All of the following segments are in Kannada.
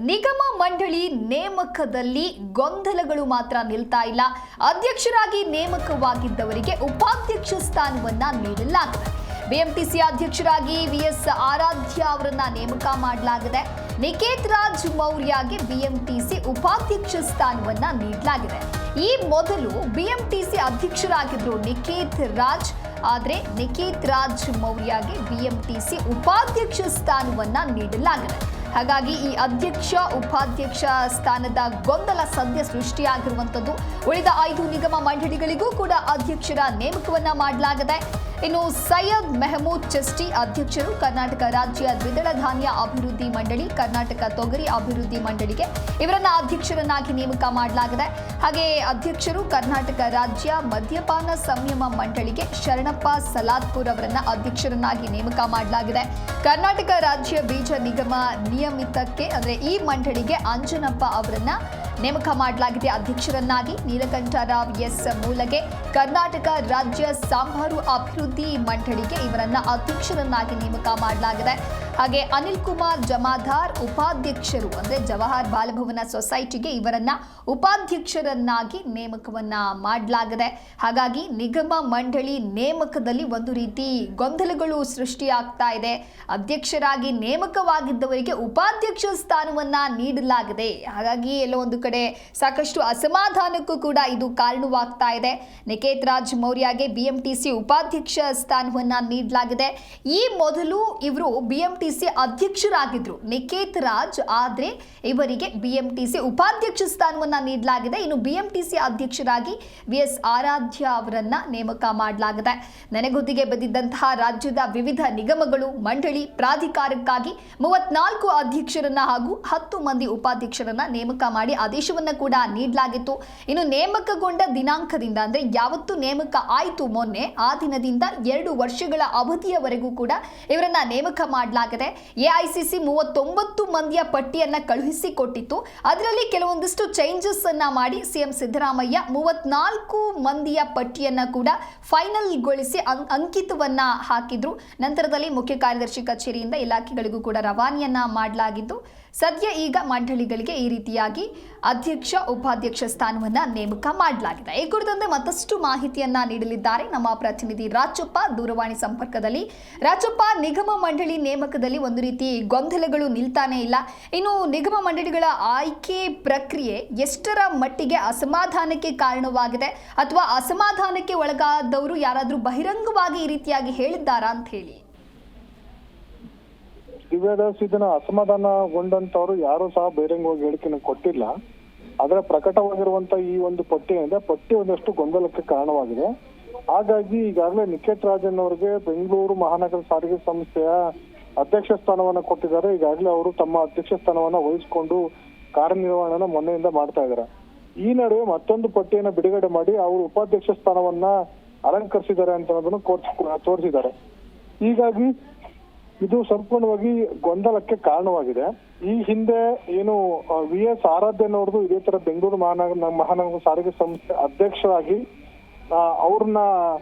ನಿಗಮ ಮಂಡಳಿ ನೇಮಕದಲ್ಲಿ ಗೊಂದಲಗಳು ಮಾತ್ರ ನಿಲ್ತಾ ಇಲ್ಲ. ಅಧ್ಯಕ್ಷರಾಗಿ ನೇಮಕವಾಗಿದ್ದವರಿಗೆ ಉಪಾಧ್ಯಕ್ಷ ಸ್ಥಾನವನ್ನ ನೀಡಲಾಗಿದೆ. ಬಿಎಂಟಿಸಿ ಅಧ್ಯಕ್ಷರಾಗಿ ವಿಎಸ್ ಆರಾಧ್ಯ ಅವರನ್ನ ನೇಮಕ ಮಾಡಲಾಗಿದೆ. ನಿಕೇತ್ ರಾಜ್ ಮೌರ್ಯಗೆ ಬಿಎಂಟಿಸಿ ಉಪಾಧ್ಯಕ್ಷ ಸ್ಥಾನವನ್ನ ನೀಡಲಾಗಿದೆ. ಈ ಮೊದಲು ಬಿಎಂಟಿಸಿ ಅಧ್ಯಕ್ಷರಾಗಿದ್ರು ನಿಕೇತ್ ರಾಜ್. ಆದರೆ ನಿಕೇತ್ ರಾಜ್ ಮೌರ್ಯಗೆ ಬಿಎಂಟಿಸಿ ಉಪಾಧ್ಯಕ್ಷ ಸ್ಥಾನವನ್ನ ನೀಡಲಾಗಿದೆ. ಹಾಗಾಗಿ ಈ ಅಧ್ಯಕ್ಷ ಉಪಾಧ್ಯಕ್ಷ ಸ್ಥಾನದ ಗೊಂದಲ ಸದ್ಯ ಸೃಷ್ಟಿಯಾಗಿರುವಂಥದ್ದು. ಉಳಿದ 5 ನಿಗಮ ಮಂಡಳಿಗಳಿಗೂ ಕೂಡ ಅಧ್ಯಕ್ಷರ ನೇಮಕವನ್ನ ಮಾಡಲಾಗಿದೆ. ಇನ್ನು ಸೈಯದ್ ಮೆಹಮೂದ್ ಚಿಸ್ತಿ ಅಧ್ಯಕ್ಷರು ಕರ್ನಾಟಕ ರಾಜ್ಯ ದ್ವಿದಳ ಧಾನ್ಯ ಅಭಿವೃದ್ಧಿ ಮಂಡಳಿ, ಕರ್ನಾಟಕ ತೊಗರಿ ಅಭಿವೃದ್ಧಿ ಮಂಡಳಿಗೆ ಇವರನ್ನ ಅಧ್ಯಕ್ಷರನ್ನಾಗಿ ನೇಮಕ ಮಾಡಲಾಗಿದೆ. ಹಾಗೆ ಅಧ್ಯಕ್ಷರು ಕರ್ನಾಟಕ ರಾಜ್ಯ ಮದ್ಯಪಾನ ಸಂಯಮ ಮಂಡಳಿಗೆ ಶರಣಪ್ಪ ಸಲಾದ್ಪುರ್ ಅವರನ್ನ ಅಧ್ಯಕ್ಷರನ್ನಾಗಿ ನೇಮಕ ಮಾಡಲಾಗಿದೆ. ಕರ್ನಾಟಕ ರಾಜ್ಯ ಬೀಜ ನಿಗಮ ನಿಯಮಿತಕ್ಕೆ ಅಂದರೆ ಈ ಮಂಡಳಿಗೆ ಅಂಜನಪ್ಪ ಅವರನ್ನ ನೇಮಕ ಮಾಡಲಾಗಿದೆ ಅಧ್ಯಕ್ಷರನ್ನಾಗಿ. ನೀಲಕಂಠರಾವ್ ಎಸ್ ಮೂಲಗೆ ಕರ್ನಾಟಕ ರಾಜ್ಯ ಸಾಂಬಾರು ಅಭಿವೃದ್ಧಿ ಮಂಡಳಿಗೆ ಇವರನ್ನ ಅಧ್ಯಕ್ಷರನ್ನಾಗಿ ನೇಮಕ ಮಾಡಲಾಗಿದೆ. ಹಾಗೆ ಅನಿಲ್ ಕುಮಾರ್ ಜಮಾದಾರ್ ಉಪಾಧ್ಯಕ್ಷರು ಅಂದರೆ ಜವಾಹರ್ ಬಾಲಭವನ ಸೊಸೈಟಿಗೆ ಇವರನ್ನ ಉಪಾಧ್ಯಕ್ಷರನ್ನಾಗಿ ನೇಮಕವನ್ನ ಮಾಡಲಾಗಿದೆ. ಹಾಗಾಗಿ ನಿಗಮ ಮಂಡಳಿ ನೇಮಕದಲ್ಲಿ ಒಂದು ರೀತಿ ಗೊಂದಲಗಳು ಸೃಷ್ಟಿಯಾಗ್ತಾ ಇದೆ. ಅಧ್ಯಕ್ಷರಾಗಿ ನೇಮಕವಾಗಿದ್ದವರಿಗೆ ಉಪಾಧ್ಯಕ್ಷ ಸ್ಥಾನವನ್ನ ನೀಡಲಾಗಿದೆ. ಹಾಗಾಗಿ ಎಲ್ಲೋ ಒಂದು ಕಡೆ ಸಾಕಷ್ಟು ಅಸಮಾಧಾನಕ್ಕೂ ಕೂಡ ಇದು ಕಾರಣವಾಗ್ತಾ ಇದೆ. ನಿಕೇತ್ ರಾಜ್ ಮೌರ್ಯಗೆ ಬಿಎಂಟಿಸಿ ಉಪಾಧ್ಯಕ್ಷ ಸ್ಥಾನವನ್ನ ನೀಡಲಾಗಿದೆ. ಈ ಮೊದಲು ಇವರು ಬಿಎಂಟಿಸಿ ಅಧ್ಯಕ್ಷರಾಗಿದ್ರು ನಿಕೇತ್ ರಾಜ್, ಆದ್ರೆ ಇವರಿಗೆ ಬಿಎಂಟಿಸಿ ಉಪಾಧ್ಯಕ್ಷ ಸ್ಥಾನವನ್ನ ನೀಡಲಾಗಿದೆ. ಇನ್ನು ಬಿಎಂಟಿಸಿ ಅಧ್ಯಕ್ಷರಾಗಿ ವಿಎಸ್ ಆರಾಧ್ಯ ಅವರನ್ನ ನೇಮಕ ಮಾಡಲಾಗಿದೆ. ನೆನೆಗುದಿಗೆ ಬಿದ್ದಿದ್ದಂತಹ ರಾಜ್ಯದ ವಿವಿಧ ನಿಗಮಗಳು ಮಂಡಳಿ ಪ್ರಾಧಿಕಾರಕ್ಕಾಗಿ 34 ಅಧ್ಯಕ್ಷರನ್ನ ಹಾಗೂ 10 ಮಂದಿ ಉಪಾಧ್ಯಕ್ಷರನ್ನ ನೇಮಕ ಮಾಡಿ ಆದೇಶವನ್ನ ಕೂಡ ನೀಡಲಾಗಿತ್ತು. ಇನ್ನು ನೇಮಕಗೊಂಡ ದಿನಾಂಕದಿಂದ ಅಂದ್ರೆ ಯಾವತ್ತು ನೇಮಕ ಆಯಿತು ಮೊನ್ನೆ ಆ ದಿನದಿಂದ 2 ವರ್ಷಗಳ ಅವಧಿಯವರೆಗೂ ಕೂಡ ಇವರನ್ನ ನೇಮಕ ಮಾಡಲಾಗಿದೆ. ಎಐಸಿಸಿ 39 ಮಂದಿಯ ಪಟ್ಟಿಯನ್ನ ಕಳುಹಿಸಿಕೊಟ್ಟಿತ್ತು. ಅದರಲ್ಲಿ ಕೆಲವೊಂದಿಷ್ಟು ಚೇಂಜಸ್ ಅನ್ನ ಮಾಡಿ ಸಿಎಂ ಸಿದ್ದರಾಮಯ್ಯ 34 ಮಂದಿಯ ಪಟ್ಟಿಯನ್ನ ಕೂಡ ಫೈನಲ್ಗೊಳಿಸಿ ಅಂಕಿತವನ್ನ ಹಾಕಿದ್ರು. ನಂತರದಲ್ಲಿ ಮುಖ್ಯ ಕಾರ್ಯದರ್ಶಿ ಕಚೇರಿಯಿಂದ ಇಲಾಖೆಗಳಿಗೂ ಕೂಡ ರವಾನೆಯನ್ನ ಮಾಡಲಾಗಿದ್ದು ಸದ್ಯ ಈಗ ಮಂಡಳಿಗಳಿಗೆ ಈ ರೀತಿಯಾಗಿ ಅಧ್ಯಕ್ಷ ಉಪಾಧ್ಯಕ್ಷ ಸ್ಥಾನವನ್ನ ನೇಮಕ ಮಾಡಲಾಗಿದೆ. ಈ ಕುರಿತಂತೆ ಮತ್ತಷ್ಟು ಮಾಹಿತಿಯನ್ನ ನೀಡಲಿದ್ದಾರೆ ನಮ್ಮ ಪ್ರತಿನಿಧಿ ರಾಜಪ್ಪ ದೂರವಾಣಿ ಸಂಪರ್ಕದಲ್ಲಿ. ರಾಜಪ್ಪ, ನಿಗಮ ಮಂಡಳಿ ನೇಮಕದಲ್ಲಿ ಒಂದು ರೀತಿ ಗೊಂದಲಗಳು ನಿಲ್ತಾನೆ ಇಲ್ಲ. ಇನ್ನು ನಿಗಮ ಮಂಡಳಿಗಳ ಆಯ್ಕೆ ಪ್ರಕ್ರಿಯೆ ಎಷ್ಟರ ಮಟ್ಟಿಗೆ ಅಸಮಾಧಾನಕ್ಕೆ ಕಾರಣವಾಗಿದೆ ಅಥವಾ ಅಸಮಾಧಾನಕ್ಕೆ ಒಳಗಾದವರು ಯಾರಾದರೂ ಬಹಿರಂಗವಾಗಿ ಈ ರೀತಿಯಾಗಿ ಹೇಳಿದ್ದಾರಾ ಅಂತ ಹೇಳಿ? ಇದನ್ನ ಅಸಮಾಧಾನಗೊಂಡಂತವ್ರು ಯಾರು ಸಹ ಬಹಿರಂಗವಾಗಿ ಹೇಳಿಕೆಯನ್ನು ಕೊಟ್ಟಿಲ್ಲ. ಆದ್ರೆ ಪ್ರಕಟವಾಗಿರುವಂತ ಈ ಒಂದು ಪಟ್ಟಿ ಒಂದಷ್ಟು ಗೊಂದಲಕ್ಕೆ ಕಾರಣವಾಗಿದೆ. ಹಾಗಾಗಿ ಈಗಾಗಲೇ ನಿಕೇತ್ ರಾಜನ್ ಅವರಿಗೆ ಬೆಂಗಳೂರು ಮಹಾನಗರ ಸಾರಿಗೆ ಸಂಸ್ಥೆಯ ಅಧ್ಯಕ್ಷ ಸ್ಥಾನವನ್ನ ಕೊಟ್ಟಿದ್ದಾರೆ. ಈಗಾಗಲೇ ಅವರು ತಮ್ಮ ಅಧ್ಯಕ್ಷ ಸ್ಥಾನವನ್ನ ವಹಿಸಿಕೊಂಡು ಕಾರ್ಯನಿರ್ವಹಣೆಯನ್ನ ಮೊನ್ನೆಯಿಂದ ಮಾಡ್ತಾ ಇದ್ದಾರೆ. ಈ ನಡುವೆ ಮತ್ತೊಂದು ಪಟ್ಟಿಯನ್ನ ಬಿಡುಗಡೆ ಮಾಡಿ ಅವರು ಉಪಾಧ್ಯಕ್ಷ ಸ್ಥಾನವನ್ನ ಅಲಂಕರಿಸಿದ್ದಾರೆ ಅಂತ ಅನ್ನೋದನ್ನು ತೋರಿಸಿದ್ದಾರೆ. ಹೀಗಾಗಿ ಇದು ಸಂಪೂರ್ಣವಾಗಿ ಗೊಂದಲಕ್ಕೆ ಕಾರಣವಾಗಿದೆ. ಈ ಹಿಂದೆ ಏನು ವಿಎಸ್ ಆರಾಧ್ಯನವ್ರದ್ದು ಇದೇ ತರ ಬೆಂಗಳೂರು ಮಹಾನಗರ ಸಾರಿಗೆ ಸಂಸ್ಥೆ ಅಧ್ಯಕ್ಷರಾಗಿ ಅವ್ರನ್ನ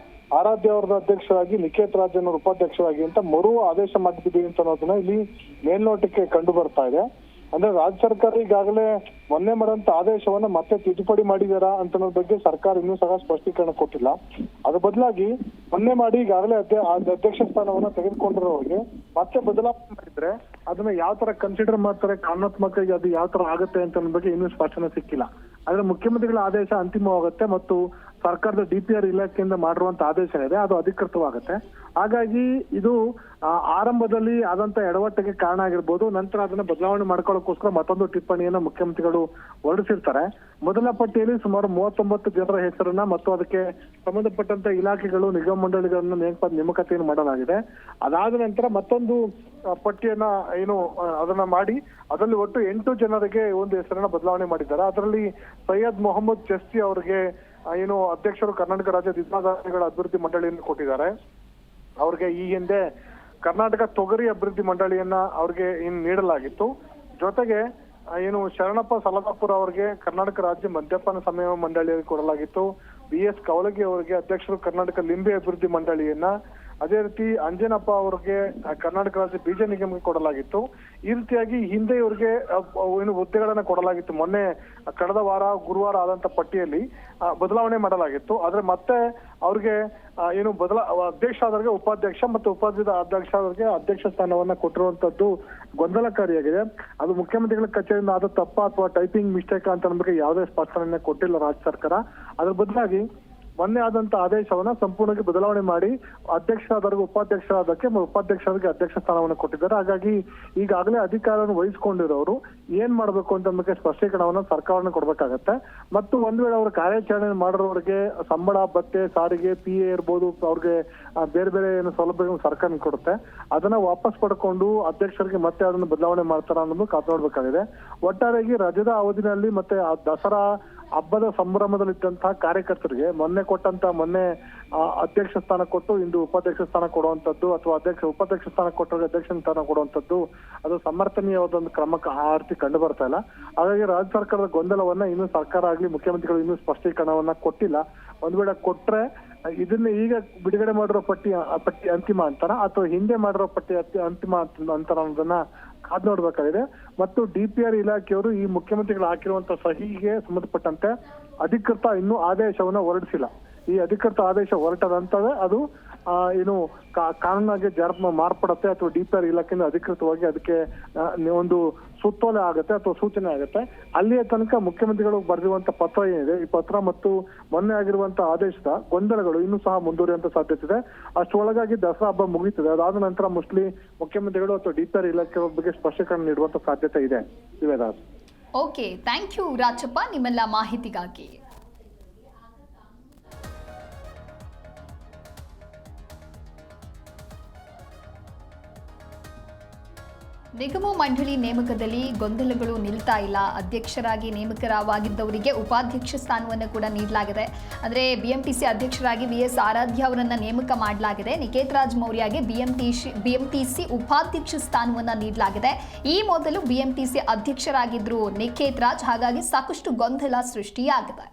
ಆರಾಧ್ಯ ಅವ್ರನ್ನ ಅಧ್ಯಕ್ಷರಾಗಿ ನಿಕೇತ್ ರಾಜನ್ ಅವ್ರ ಉಪಾಧ್ಯಕ್ಷರಾಗಿ ಅಂತ ಮರು ಆದೇಶ ಮಾಡಿದ್ದೀವಿ ಅಂತ ಅನ್ನೋದನ್ನ ಇಲ್ಲಿ ಮೇಲ್ನೋಟಕ್ಕೆ ಕಂಡು ಬರ್ತಾ ಇದೆ. ಅಂದ್ರೆ ರಾಜ್ಯ ಸರ್ಕಾರ ಈಗಾಗಲೇ ಮೊನ್ನೆ ಮಾಡಂತ ಆದೇಶವನ್ನ ಮತ್ತೆ ತಿದ್ದುಪಡಿ ಮಾಡಿದಾರಾ ಅಂತ ಅನ್ನೋದ್ರ ಬಗ್ಗೆ ಸರ್ಕಾರ ಇನ್ನೂ ಸಹ ಸ್ಪಷ್ಟೀಕರಣ ಕೊಟ್ಟಿಲ್ಲ. ಅದ್ರ ಬದಲಾಗಿ ಮೊನ್ನೆ ಮಾಡಿ ಈಗಾಗಲೇ ಅಧ್ಯಕ್ಷ ಸ್ಥಾನವನ್ನ ತೆಗೆದುಕೊಂಡಿರೋರಿಗೆ ಮತ್ತೆ ಬದಲಾವಣೆ ಮಾಡಿದ್ರೆ ಅದನ್ನ ಯಾವ ತರ ಕನ್ಸಿಡರ್ ಮಾಡ್ತಾರೆ, ಕಾನೂನಾತ್ಮಕವಾಗಿ ಅದು ಯಾವ ತರ ಆಗುತ್ತೆ ಅಂತ ಅನ್ನೋ ಬಗ್ಗೆ ಇನ್ನೂ ಸ್ಪಷ್ಟನೆ ಸಿಕ್ಕಿಲ್ಲ. ಆದ್ರೆ ಮುಖ್ಯಮಂತ್ರಿಗಳ ಆದೇಶ ಅಂತಿಮವಾಗುತ್ತೆ ಮತ್ತು ಸರ್ಕಾರದ DPR ಇಲಾಖೆಯಿಂದ ಮಾಡಿರುವಂತ ಆದೇಶ ಇದೆ, ಅದು ಅಧಿಕೃತವಾಗುತ್ತೆ. ಹಾಗಾಗಿ ಇದು ಆರಂಭದಲ್ಲಿ ಆದಂತ ಎಡವಟ್ಟಿಗೆ ಕಾರಣ ಆಗಿರ್ಬೋದು. ನಂತರ ಅದನ್ನ ಬದಲಾವಣೆ ಮಾಡ್ಕೊಳ್ಳೋಕೋಸ್ಕರ ಮತ್ತೊಂದು ಟಿಪ್ಪಣಿಯನ್ನ ಮುಖ್ಯಮಂತ್ರಿಗಳು ಹೊರಡಿಸಿರ್ತಾರೆ. ಮೊದಲ ಪಟ್ಟಿಯಲ್ಲಿ ಸುಮಾರು 39 ಜನರ ಹೆಸರನ್ನ ಮತ್ತು ಅದಕ್ಕೆ ಸಂಬಂಧಪಟ್ಟಂತ ಇಲಾಖೆಗಳು ನಿಗಮ ಮಂಡಳಿಗಳನ್ನ ನೇಮಕಾತಿಯನ್ನು ಮಾಡಲಾಗಿದೆ. ಅದಾದ ನಂತರ ಮತ್ತೊಂದು ಪಟ್ಟಿಯನ್ನ ಅದನ್ನ ಮಾಡಿ ಅದರಲ್ಲಿ ಒಟ್ಟು 8 ಜನರಿಗೆ ಒಂದು ಹೆಸರನ್ನ ಬದಲಾವಣೆ ಮಾಡಿದ್ದಾರೆ. ಅದರಲ್ಲಿ ಸೈಯದ್ ಮೊಹಮ್ಮದ್ ಚಿಸ್ತಿ ಅವರಿಗೆ ಅಧ್ಯಕ್ಷರು ಕರ್ನಾಟಕ ರಾಜ್ಯ ದ್ವಿದಳ ಧಾನ್ಯಗಳ ಅಭಿವೃದ್ಧಿ ಮಂಡಳಿಯನ್ನು ಕೊಟ್ಟಿದ್ದಾರೆ. ಅವ್ರಿಗೆ ಈ ಹಿಂದೆ ಕರ್ನಾಟಕ ತೊಗರಿ ಅಭಿವೃದ್ಧಿ ಮಂಡಳಿಯನ್ನ ಅವ್ರಿಗೆ ನೀಡಲಾಗಿತ್ತು. ಜೊತೆಗೆ ಶರಣಪ್ಪ ಸಲಾದ್ಪುರ್ ಅವರಿಗೆ ಕರ್ನಾಟಕ ರಾಜ್ಯ ಮದ್ಯಪಾನ ಸಂಯಮ ಮಂಡಳಿಯಲ್ಲಿ ಕೊಡಲಾಗಿತ್ತು. BS ಕವಲಗಿ ಅವರಿಗೆ ಅಧ್ಯಕ್ಷರು ಕರ್ನಾಟಕ ಲಿಂಬೆ ಅಭಿವೃದ್ಧಿ ಮಂಡಳಿಯನ್ನ ಅದೇ ರೀತಿ ಅಂಜನಪ್ಪ ಅವ್ರಿಗೆ ಕರ್ನಾಟಕ ರಾಜ್ಯ ಬೀಜ ನಿಗಮಕ್ಕೆ ಕೊಡಲಾಗಿತ್ತು. ಈ ರೀತಿಯಾಗಿ ಹಿಂದೆ ಇವರಿಗೆ ಏನು ಹುದ್ದೆಗಳನ್ನ ಕೊಡಲಾಗಿತ್ತು. ಮೊನ್ನೆ ಕಳೆದ ವಾರ ಗುರುವಾರ ಆದಂತ ಪಟ್ಟಿಯಲ್ಲಿ ಬದಲಾವಣೆ ಮಾಡಲಾಗಿತ್ತು. ಆದ್ರೆ ಮತ್ತೆ ಅವ್ರಿಗೆ ಏನು ಅಧ್ಯಕ್ಷ ಆದವರಿಗೆ ಉಪಾಧ್ಯಕ್ಷ ಮತ್ತು ಅಧ್ಯಕ್ಷ ಆದವರಿಗೆ ಅಧ್ಯಕ್ಷ ಸ್ಥಾನವನ್ನ ಕೊಟ್ಟಿರುವಂತದ್ದು ಗೊಂದಲಕಾರಿಯಾಗಿದೆ. ಅದು ಮುಖ್ಯಮಂತ್ರಿಗಳ ಕಚೇರಿಯಿಂದ ಆದ ತಪ್ಪ ಅಥವಾ ಟೈಪಿಂಗ್ ಮಿಸ್ಟೇಕ್ ಅಂತ ನಮಗೆ ಯಾವುದೇ ಸ್ಪಷ್ಟನೆ ಕೊಟ್ಟಿಲ್ಲ ರಾಜ್ಯ ಸರ್ಕಾರ. ಅದ್ರ ಬದಲಾಗಿ ಮೊನ್ನೆ ಆದಂತ ಆದೇಶವನ್ನ ಸಂಪೂರ್ಣವಾಗಿ ಬದಲಾವಣೆ ಮಾಡಿ ಅಧ್ಯಕ್ಷರಾದವರಿಗೆ ಉಪಾಧ್ಯಕ್ಷರಾದಕ್ಕೆ ಉಪಾಧ್ಯಕ್ಷರಿಗೆ ಅಧ್ಯಕ್ಷ ಸ್ಥಾನವನ್ನು ಕೊಟ್ಟಿದ್ದಾರೆ. ಹಾಗಾಗಿ ಈಗಾಗಲೇ ಅಧಿಕಾರವನ್ನು ವಹಿಸಿಕೊಂಡಿರೋರು ಏನ್ ಮಾಡ್ಬೇಕು ಅಂತ ನಮಗೆ ಸ್ಪಷ್ಟೀಕರಣವನ್ನ ಸರ್ಕಾರನ ಕೊಡ್ಬೇಕಾಗತ್ತೆ. ಮತ್ತು ಒಂದ್ ವೇಳೆ ಅವ್ರ ಕಾರ್ಯಾಚರಣೆ ಮಾಡಿರೋರಿಗೆ ಸಂಬಳ, ಭತ್ಯೆ, ಸಾರಿಗೆ, PA ಇರ್ಬೋದು, ಅವ್ರಿಗೆ ಬೇರೆ ಬೇರೆ ಏನು ಸೌಲಭ್ಯಗಳು ಸರ್ಕಾರ ಕೊಡುತ್ತೆ. ಅದನ್ನ ವಾಪಸ್ ಪಡ್ಕೊಂಡು ಅಧ್ಯಕ್ಷರಿಗೆ ಮತ್ತೆ ಅದನ್ನು ಬದಲಾವಣೆ ಮಾಡ್ತಾರ ಅನ್ನೋದು ಕಾದು ನೋಡ್ಬೇಕಾಗಿದೆ. ಒಟ್ಟಾರೆಯಾಗಿ ರಜದ ಅವಧಿನಲ್ಲಿ ಮತ್ತೆ ದಸರಾ ಹಬ್ಬದ ಸಂಭ್ರಮದಲ್ಲಿದ್ದಂತಹ ಕಾರ್ಯಕರ್ತರಿಗೆ ಮೊನ್ನೆ ಅಧ್ಯಕ್ಷ ಸ್ಥಾನ ಕೊಟ್ಟು ಇಂದು ಉಪಾಧ್ಯಕ್ಷ ಸ್ಥಾನ ಕೊಡುವಂತದ್ದು ಅಥವಾ ಉಪಾಧ್ಯಕ್ಷ ಸ್ಥಾನ ಕೊಟ್ಟರೆ ಅಧ್ಯಕ್ಷ ಸ್ಥಾನ ಕೊಡುವಂತದ್ದು ಅದು ಸಮರ್ಥನೀಯವಾದ ಒಂದು ಕ್ರಮಕ್ಕೆ ಆ ರೀತಿ ಕಂಡು ಬರ್ತಾ ಇಲ್ಲ. ಹಾಗಾಗಿ ರಾಜ್ಯ ಸರ್ಕಾರದ ಗೊಂದಲವನ್ನ ಇನ್ನೂ ಸರ್ಕಾರ ಆಗ್ಲಿ ಮುಖ್ಯಮಂತ್ರಿಗಳು ಇನ್ನೂ ಸ್ಪಷ್ಟೀಕರಣವನ್ನ ಕೊಟ್ಟಿಲ್ಲ. ಒಂದ್ ವೇಳೆ ಕೊಟ್ರೆ ಇದನ್ನ ಈಗ ಬಿಡುಗಡೆ ಮಾಡಿರೋ ಪಟ್ಟಿ ಅಂತಿಮ ಅಂತಾರ ಅಥವಾ ಹಿಂದೆ ಮಾಡಿರೋ ಪಟ್ಟಿ ಅಂತಿಮ ಅಂತಾರ ಅನ್ನೋದನ್ನ ಕಾದ್ ನೋಡ್ಬೇಕಾಗಿದೆ. ಮತ್ತು DPR ಇಲಾಖೆಯವರು ಈ ಮುಖ್ಯಮಂತ್ರಿಗಳು ಹಾಕಿರುವಂತ ಸಹಿಗೆ ಸಂಬಂಧಪಟ್ಟಂತೆ ಅಧಿಕೃತ ಇನ್ನೂ ಆದೇಶವನ್ನ ಹೊರಡಿಸಿಲ್ಲ. ಈ ಅಧಿಕೃತ ಆದೇಶ ಹೊರಟದಂತವೇ ಅದು ಏನು ಕಾನೂನಾಗಿ ಮಾರ್ಪಡುತ್ತೆ ಅಥವಾ DPR ಇಲಾಖೆಯಿಂದ ಅಧಿಕೃತವಾಗಿ ಅದಕ್ಕೆ ಒಂದು ಸುತ್ತೋಲೆ ಆಗುತ್ತೆ ಅಥವಾ ಸೂಚನೆ ಆಗುತ್ತೆ. ಅಲ್ಲಿಯ ತನಕ ಮುಖ್ಯಮಂತ್ರಿಗಳು ಬರೆದಿರುವಂತ ಪತ್ರ ಏನಿದೆ, ಈ ಪತ್ರ ಮತ್ತು ಮೊನ್ನೆ ಆಗಿರುವಂತ ಆದೇಶದ ಗೊಂದಲಗಳು ಇನ್ನೂ ಸಹ ಮುಂದುವರಿಯುವಂತ ಸಾಧ್ಯತೆ ಇದೆ. ಅಷ್ಟೊಳಗಾಗಿ ದಸರಾ ಹಬ್ಬ ಮುಗಿತದೆ. ಅದಾದ ನಂತರ ಮೋಸ್ಟ್ಲಿ ಮುಖ್ಯಮಂತ್ರಿಗಳು ಅಥವಾ DPR ಇಲಾಖೆ ಬಗ್ಗೆ ಸ್ಪಷ್ಟೀಕರಣ ನೀಡುವಂತ ಸಾಧ್ಯತೆ ಇದೆ. ಓಕೆ, ಥ್ಯಾಂಕ್ ಯು ರಾಜಪ್ಪ ನಿಮ್ಮೆಲ್ಲ ಮಾಹಿತಿಗಾಗಿ. ನಿಗಮ ಮಂಡಳಿ ನೇಮಕದಲ್ಲಿ ಗೊಂದಲಗಳು ನಿಲ್ತಾ ಇಲ್ಲ. ಅಧ್ಯಕ್ಷರಾಗಿ ನೇಮಕವಾಗಿದ್ದವರಿಗೆ ಉಪಾಧ್ಯಕ್ಷ ಸ್ಥಾನವನ್ನು ಕೂಡ ನೀಡಲಾಗಿದೆ. ಅಂದರೆ BMTC ಅಧ್ಯಕ್ಷರಾಗಿ VS ಆರಾಧ್ಯ ಅವರನ್ನು ನೇಮಕ ಮಾಡಲಾಗಿದೆ. ನಿಕೇತ್ ರಾಜ್ ಮೌರ್ಯಗೆ BMTC ಉಪಾಧ್ಯಕ್ಷ ಸ್ಥಾನವನ್ನು ನೀಡಲಾಗಿದೆ. ಈ ಮೊದಲು BMTC ಅಧ್ಯಕ್ಷರಾಗಿದ್ದರು ನಿಕೇತ್ ರಾಜ್. ಹಾಗಾಗಿ ಸಾಕಷ್ಟು ಗೊಂದಲ ಸೃಷ್ಟಿಯಾಗಿದೆ.